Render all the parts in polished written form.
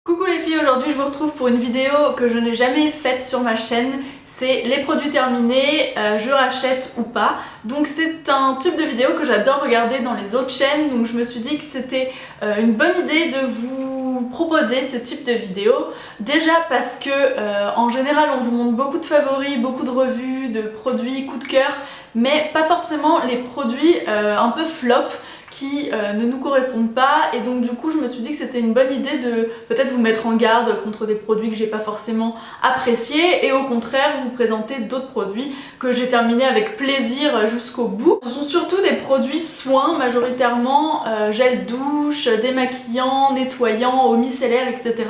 Coucou les filles, aujourd'hui je vous retrouve pour une vidéo que je n'ai jamais faite sur ma chaîne. C'est les produits terminés, je rachète ou pas. Donc c'est un type de vidéo que j'adore regarder dans les autres chaînes. Donc je me suis dit que c'était une bonne idée de vous proposer ce type de vidéo. Déjà parce que en général on vous montre beaucoup de favoris, beaucoup de revues, de produits coup de cœur, mais pas forcément les produits un peu flop qui ne nous correspondent pas, et donc du coup je me suis dit que c'était une bonne idée de peut-être vous mettre en garde contre des produits que j'ai pas forcément appréciés et au contraire vous présenter d'autres produits que j'ai terminés avec plaisir jusqu'au bout. Ce sont surtout des produits soins majoritairement, gel douche, démaquillant, nettoyant, eau micellaire, etc.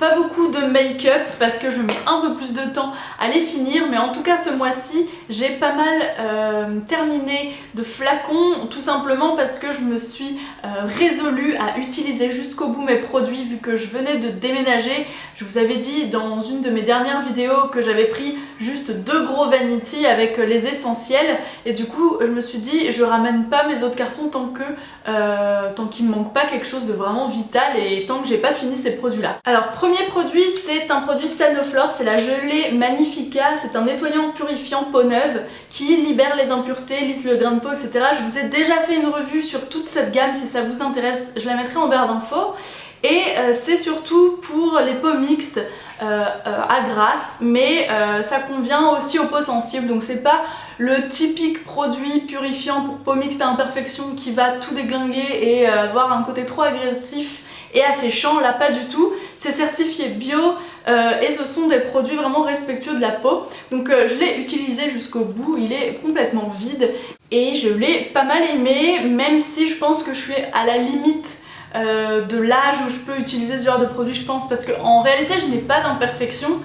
Pas beaucoup de make-up parce que je mets un peu plus de temps à les finir, mais en tout cas ce mois-ci j'ai pas mal terminé de flacons, tout simplement parce que je me suis résolue à utiliser jusqu'au bout mes produits vu que je venais de déménager. Je vous avais dit dans une de mes dernières vidéos que j'avais pris juste 2 gros vanity avec les essentiels, et du coup je me suis dit je ramène pas mes autres cartons tant qu'il me manque pas quelque chose de vraiment vital et tant que j'ai pas fini ces produits là. Alors premier produit, c'est un produit Sanoflore, c'est la gelée Magnifica, c'est un nettoyant purifiant peau neuve qui libère les impuretés, lisse le grain de peau, etc. Je vous ai déjà fait une revue sur toute cette gamme, si ça vous intéresse je la mettrai en barre d'infos. Et c'est surtout pour les peaux mixtes à grasse, mais ça convient aussi aux peaux sensibles, donc c'est pas le typique produit purifiant pour peau mixte à imperfection qui va tout déglinguer et avoir un côté trop agressif et asséchant, là pas du tout. C'est certifié bio et ce sont des produits vraiment respectueux de la peau. Donc je l'ai utilisé jusqu'au bout, il est complètement vide et je l'ai pas mal aimé, même si je pense que je suis à la limite de l'âge où je peux utiliser ce genre de produit, je pense, parce qu'en réalité je n'ai pas d'imperfection.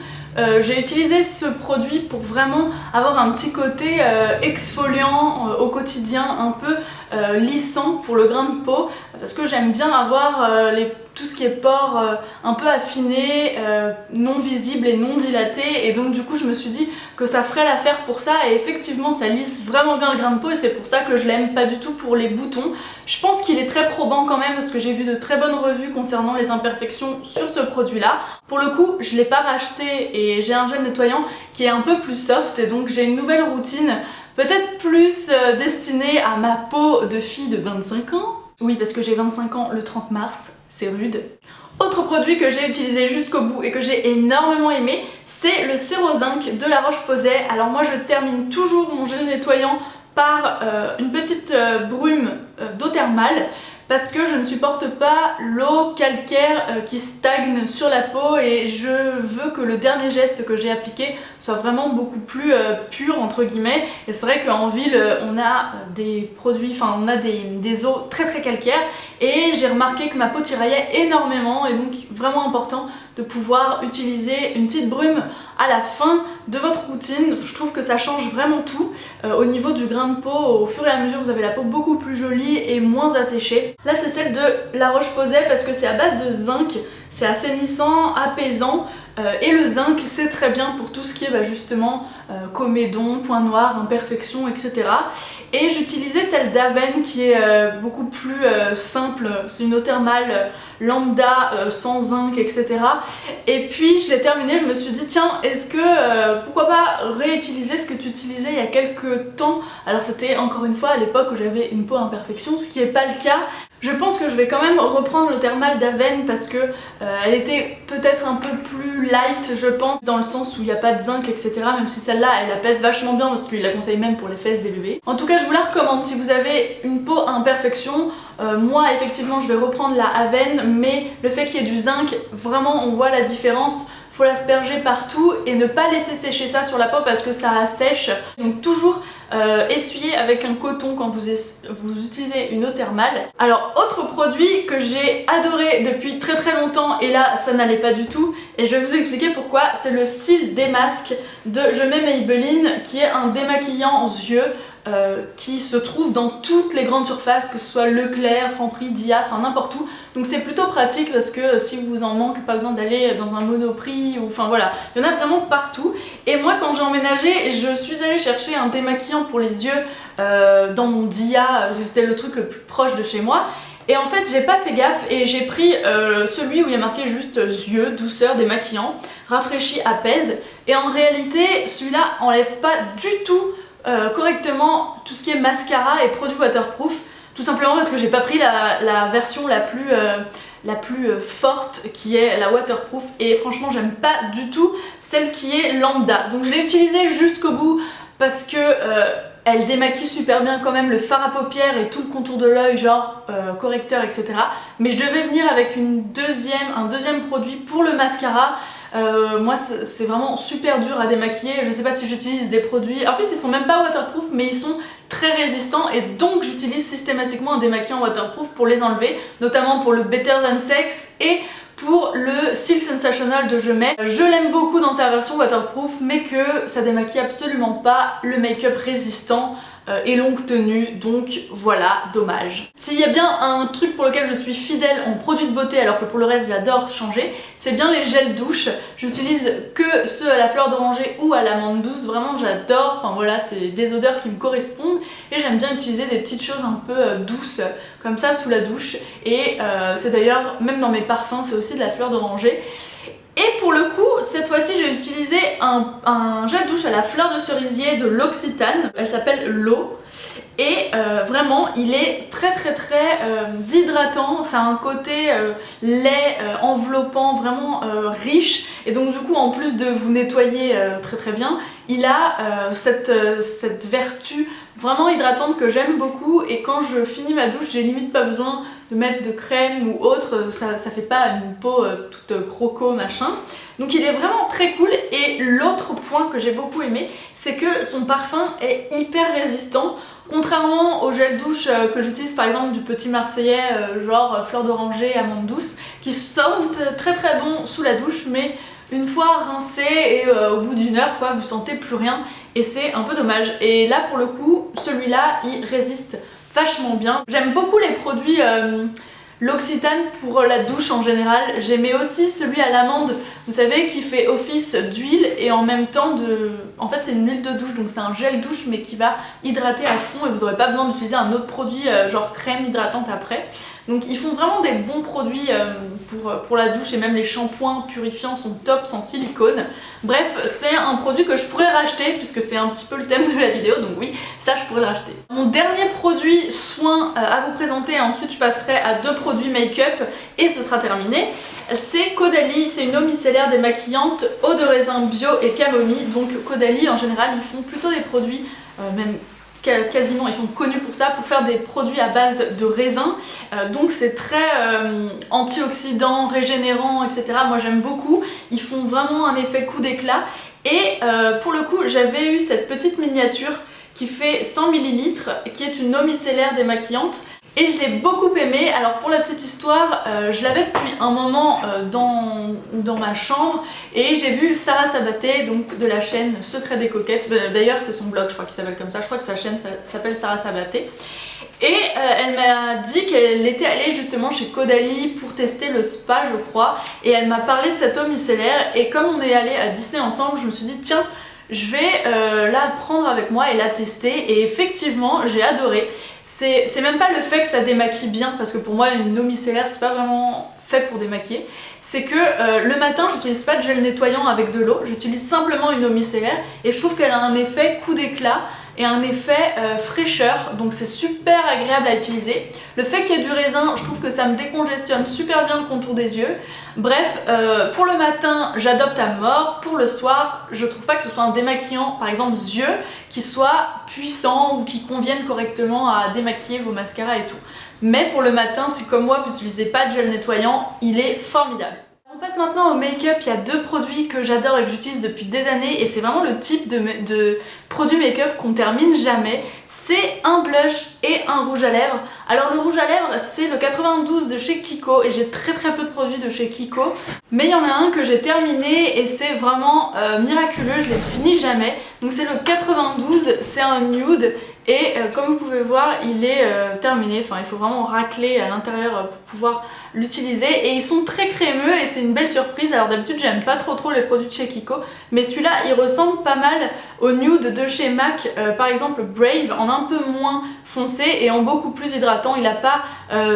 J'ai utilisé ce produit pour vraiment avoir un petit côté exfoliant au quotidien, un peu lissant pour le grain de peau, parce que j'aime bien avoir tout ce qui est pores un peu affinés, non visibles et non dilatés, et donc du coup je me suis dit que ça ferait l'affaire pour ça, et effectivement ça lisse vraiment bien le grain de peau et c'est pour ça que je l'aime, pas du tout pour les boutons. Je pense qu'il est très probant quand même parce que j'ai vu de très bonnes revues concernant les imperfections sur ce produit là. Pour le coup je l'ai pas racheté et j'ai un gel nettoyant qui est un peu plus soft, et donc j'ai une nouvelle routine peut-être plus destinée à ma peau de fille de 25 ans. Oui, parce que j'ai 25 ans le 30 mars, c'est rude. Autre produit que j'ai utilisé jusqu'au bout et que j'ai énormément aimé, c'est le Sérozinc de La Roche-Posay. Alors moi je termine toujours mon gel nettoyant par une petite brume d'eau thermale, parce que je ne supporte pas l'eau calcaire qui stagne sur la peau et je veux que le dernier geste que j'ai appliqué soit vraiment beaucoup plus pur entre guillemets. Et c'est vrai qu'en ville on a des produits, enfin on a des eaux très calcaires, et j'ai remarqué que ma peau tiraillait énormément, et donc vraiment important de pouvoir utiliser une petite brume à la fin de votre routine. Je trouve que ça change vraiment tout au niveau du grain de peau. Au fur et à mesure vous avez la peau beaucoup plus jolie et moins asséchée. Là c'est celle de La Roche-Posay parce que c'est à base de zinc, c'est assainissant, apaisant, et le zinc c'est très bien pour tout ce qui est justement comédon, points noirs, imperfections, etc. Et j'utilisais celle d'Aven qui est beaucoup plus simple, c'est une eau thermale lambda sans zinc, etc. Et puis je l'ai terminée, je me suis dit tiens, est-ce que pourquoi pas réutiliser ce que tu utilisais il y a quelques temps. Alors c'était encore une fois à l'époque où j'avais une peau imperfection, ce qui n'est pas le cas. Je pense que je vais quand même reprendre le thermal d'Aven parce que elle était peut-être un peu plus light, je pense, dans le sens où il n'y a pas de zinc, etc. Même si celle-là, elle apaise vachement bien parce qu'il la conseille même pour les fesses des bébés. En tout cas, je vous la recommande si vous avez une peau à imperfection. Moi, effectivement, je vais reprendre la Aven, mais le fait qu'il y ait du zinc, vraiment, on voit la différence. Faut l'asperger partout et ne pas laisser sécher ça sur la peau parce que ça assèche. Donc toujours essuyer avec un coton quand vous utilisez une eau thermale. Alors autre produit que j'ai adoré depuis très longtemps, et là ça n'allait pas du tout, et je vais vous expliquer pourquoi, c'est le Cils Démasque de Je mets Maybelline, qui est un démaquillant yeux qui se trouve dans toutes les grandes surfaces, que ce soit Leclerc, Franprix, Dia, enfin n'importe où. Donc c'est plutôt pratique parce que si vous en manque, pas besoin d'aller dans un Monoprix, ou enfin voilà, il y en a vraiment partout. Et moi quand j'ai emménagé, je suis allée chercher un démaquillant pour les yeux dans mon Dia, parce que c'était le truc le plus proche de chez moi. et en fait j'ai pas fait gaffe et j'ai pris celui où il y a marqué juste yeux, douceur, démaquillant, rafraîchit, apaise, et en réalité celui-là enlève pas du tout correctement tout ce qui est mascara et produits waterproof, tout simplement parce que j'ai pas pris la version la plus forte qui est la waterproof, et franchement j'aime pas du tout celle qui est lambda, donc je l'ai utilisée jusqu'au bout parce que elle démaquille super bien quand même le fard à paupières et tout le contour de l'œil, genre correcteur, etc. Mais je devais venir avec un deuxième produit pour le mascara. Moi c'est vraiment super dur à démaquiller, je sais pas si j'utilise des produits, en plus ils sont même pas waterproof mais ils sont très résistants, et donc j'utilise systématiquement un démaquillant waterproof pour les enlever, notamment pour le Better Than Sex et pour le Silk Sensational de Je Mets. Je l'aime beaucoup dans sa version waterproof, mais que ça démaquille absolument pas le make-up résistant et longue tenue, donc voilà, dommage. S'il y a bien un truc pour lequel je suis fidèle en produits de beauté, alors que pour le reste j'adore changer, c'est bien les gels douche. J'utilise que ceux à la fleur d'oranger ou à l'amande douce, vraiment j'adore, enfin voilà, c'est des odeurs qui me correspondent, et j'aime bien utiliser des petites choses un peu douces comme ça sous la douche, et c'est d'ailleurs, même dans mes parfums, c'est aussi de la fleur d'oranger. Et pour le coup, cette fois-ci, j'ai utilisé un gel douche à la fleur de cerisier de l'Occitane. Elle s'appelle l'eau. Et vraiment, il est très hydratant. Ça a un côté lait, enveloppant, vraiment riche. Et donc du coup, en plus de vous nettoyer très bien, il a cette vertu vraiment hydratante que j'aime beaucoup. Et quand je finis ma douche, j'ai limite pas besoin de mettre de crème ou autre. Ça fait pas une peau toute croco machin. Donc il est vraiment très cool. Et l'autre point que j'ai beaucoup aimé, c'est que son parfum est hyper résistant. Contrairement au gel douche que j'utilise par exemple du Petit Marseillais, genre fleur d'oranger, amande douce, qui sentent très bon sous la douche, mais une fois rincé et au bout d'une heure quoi, vous sentez plus rien, et c'est un peu dommage. Et là pour le coup, celui-là il résiste vachement bien. J'aime beaucoup les produits l'Occitane pour la douche en général. J'aimais aussi celui à l'amande, vous savez, qui fait office d'huile et en même temps de... En fait c'est une huile de douche, donc c'est un gel douche mais qui va hydrater à fond, et vous n'aurez pas besoin d'utiliser un autre produit genre crème hydratante après. Donc ils font vraiment des bons produits pour la douche, et même les shampoings purifiants sont top, sans silicone. Bref, c'est un produit que je pourrais racheter puisque c'est un petit peu le thème de la vidéo, donc oui, ça je pourrais le racheter. Mon dernier produit soin à vous présenter, et ensuite je passerai à 2 produits make-up et ce sera terminé. C'est Caudalie, c'est une eau micellaire démaquillante, eau de raisin bio et camomille. Donc Caudalie en général ils font plutôt des produits, même quasiment ils sont connus pour ça, pour faire des produits à base de raisin, donc c'est très antioxydant, régénérant, etc. Moi j'aime beaucoup, ils font vraiment un effet coup d'éclat. Et pour le coup j'avais eu cette petite miniature qui fait 100 ml, qui est une eau micellaire démaquillante, et je l'ai beaucoup aimée. Alors pour la petite histoire, je l'avais depuis un moment dans ma chambre, et j'ai vu Sarah Sabaté, donc de la chaîne Secret des Coquettes, d'ailleurs c'est son blog je crois qu'il s'appelle comme ça, je crois que sa chaîne s'appelle Sarah Sabaté, et elle m'a dit qu'elle était allée justement chez Caudalie pour tester le spa je crois, et elle m'a parlé de cette eau micellaire, et comme on est allé à Disney ensemble, je me suis dit tiens, je vais la prendre avec moi et la tester, et effectivement j'ai adoré. C'est même pas le fait que ça démaquille bien, parce que pour moi une eau micellaire c'est pas vraiment fait pour démaquiller, c'est que le matin j'utilise pas de gel nettoyant avec de l'eau, j'utilise simplement une eau micellaire, et je trouve qu'elle a un effet coup d'éclat et un effet fraîcheur, donc c'est super agréable à utiliser. Le fait qu'il y ait du raisin, je trouve que ça me décongestionne super bien le contour des yeux. Bref, pour le matin j'adopte à mort, pour le soir je trouve pas que ce soit un démaquillant, par exemple yeux, qui soit puissant ou qui convienne correctement à démaquiller vos mascaras et tout. Mais pour le matin, si comme moi vous n'utilisez pas de gel nettoyant, il est formidable. On passe maintenant au make-up. Il y a 2 produits que j'adore et que j'utilise depuis des années, et c'est vraiment le type de produit make-up qu'on termine jamais. C'est un blush et un rouge à lèvres. Alors le rouge à lèvres c'est le 92 de chez Kiko, et j'ai très peu de produits de chez Kiko, mais il y en a un que j'ai terminé et c'est vraiment miraculeux, je les finis jamais. Donc c'est le 92, c'est un nude, et comme vous pouvez voir il est terminé, enfin il faut vraiment racler à l'intérieur pour pouvoir l'utiliser et ils sont très crémeux et c'est une belle surprise. Alors d'habitude j'aime pas trop les produits de chez Kiko, mais celui-là il ressemble pas mal au nude de chez MAC, par exemple Brave, en un peu moins foncé et en beaucoup plus hydratant. Il a pas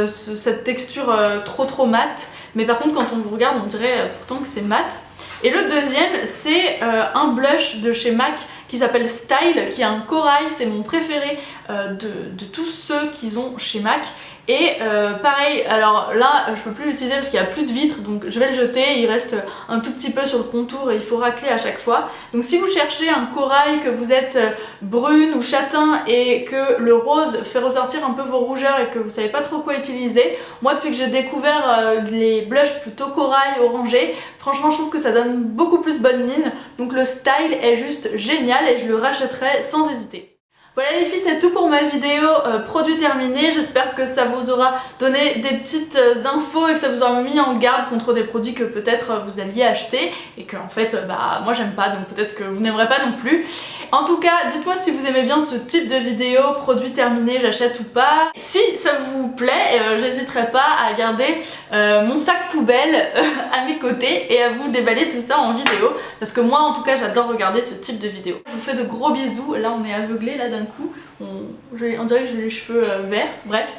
cette texture trop mate, mais par contre quand on vous regarde on dirait pourtant que c'est mat. Et le deuxième c'est un blush de chez MAC qui s'appelle Style, qui a un corail, c'est mon préféré de tous ceux qu'ils ont chez MAC. Et pareil, alors là je peux plus l'utiliser parce qu'il n'y a plus de vitre, donc je vais le jeter, il reste un tout petit peu sur le contour et il faut racler à chaque fois. Donc si vous cherchez un corail, que vous êtes brune ou châtain et que le rose fait ressortir un peu vos rougeurs et que vous savez pas trop quoi utiliser, moi depuis que j'ai découvert les blushs plutôt corail orangé, franchement je trouve que ça donne beaucoup plus bonne mine, donc le Style est juste génial et je le rachèterai sans hésiter. Voilà les filles, c'est tout pour ma vidéo produit terminé. J'espère que ça vous aura donné des petites infos et que ça vous aura mis en garde contre des produits que peut-être vous alliez acheter et que en fait moi j'aime pas, donc peut-être que vous n'aimerez pas non plus. En tout cas, dites-moi si vous aimez bien ce type de vidéo, produit terminé, j'achète ou pas. Si ça vous plaît, j'hésiterai pas à garder mon sac poubelle à mes côtés et à vous déballer tout ça en vidéo, parce que moi en tout cas j'adore regarder ce type de vidéo. Je vous fais de gros bisous. Là on est aveuglé là d'un coup, on dirait que j'ai les cheveux verts, bref.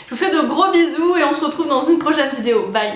Je vous fais de gros bisous et on se retrouve dans une prochaine vidéo. Bye!